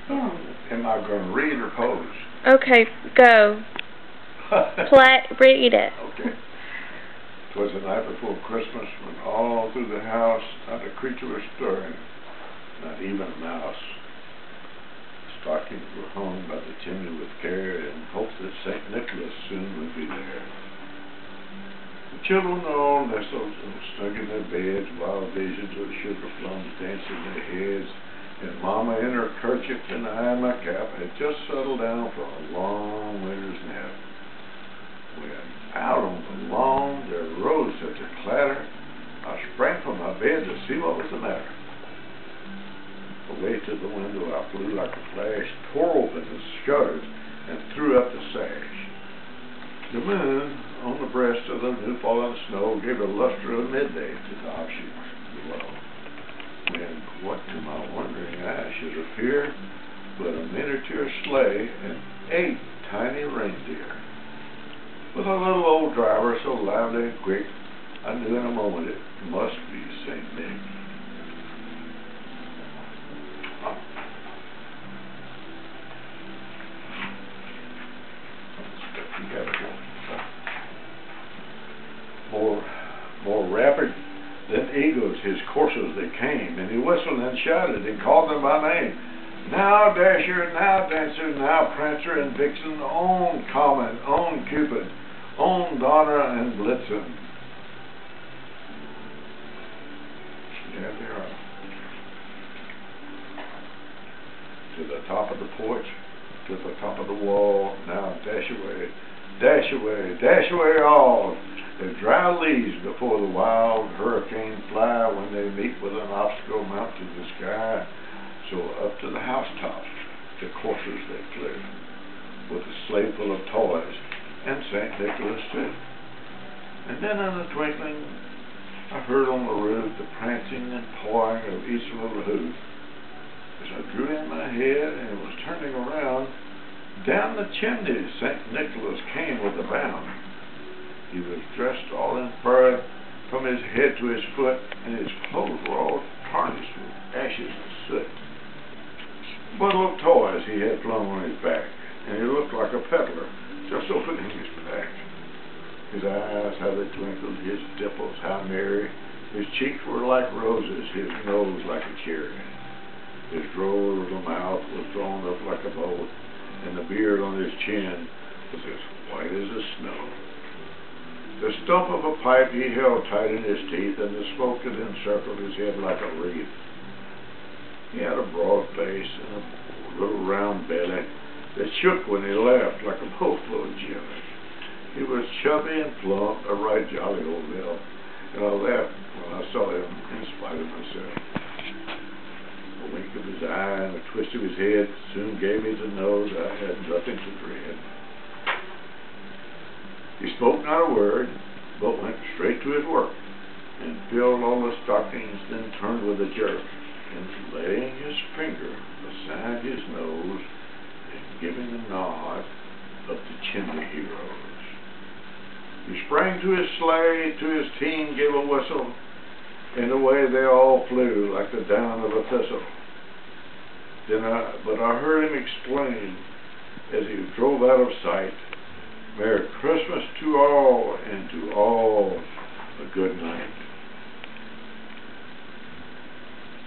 Am I going to read or pose? Okay, go. Read it. Okay. 'Twas the night before Christmas when all through the house not a creature was stirring, not even a mouse. Stockings were hung by the chimney with care in hopes that St. Nicholas soon would be there. The children all nestled snug in their beds, while visions of sugar plums danced in their heads, and Mama in her kerchief and I in my cap had just settled down for a long winter's nap. When out on the lawn there rose such a clatter, I sprang from my bed to see what was the matter. Away to the window I flew like a flash, tore open the shutters, and threw up the sash. The moon, on the breast of the new-fallen snow, gave a luster of midday to the offshoots below, when what to my wondering eyes should appear but a miniature sleigh and 8 tiny reindeer, with a little old driver so lively and quick, I knew in a moment it must be St. Nick. More rapid than eagles his coursers they came, and he whistled and shouted and called them by name. Now Dasher, now Dancer, now Prancer and Vixen, on Comet, on Cupid, on Donner and Blitzen. There they are. To the top of the porch, to the top of the wall, now dash away, dash away, dash away all. The dry leaves before the wild hurricane fly when they meet with an obstacle mount to the sky. So up to the housetops the coursers they flew, with a sleigh full of toys, and St. Nicholas too. And then in a twinkling I heard on the roof the prancing and pawing of each little hoof. As I drew in my head and was turning around, down the chimney St. Nicholas came with a bound. He was dressed all in fur from his head to his foot, and his clothes were all tarnished with ashes and soot. Bundle of toys he had flung on his back, and he looked like a peddler, just opening his pack. His eyes, how they twinkled, his dimples, how merry. His cheeks were like roses, his nose like a cherry. His droll little mouth was drawn up like a bow, and the beard on his chin was as white as the snow. The stump of a pipe he held tight in his teeth, and the smoke that encircled his head like a wreath. He had a broad face and a little round belly that shook when he laughed like a bowl full of jelly. He was chubby and plump, a right jolly old elf, and I laughed when I saw him in spite of myself. A wink of his eye and a twist of his head soon gave me to know that I had nothing to dread. He spoke not a word, but went straight to his work, and filled all the stockings, then turned with a jerk, and laying his finger beside his nose, and giving a nod up the chimney he rose. He sprang to his sleigh, to his team gave a whistle, and away they all flew like the down of a thistle. But I heard him explain, as he drove out of sight, Merry Christmas to all, and to all a good night.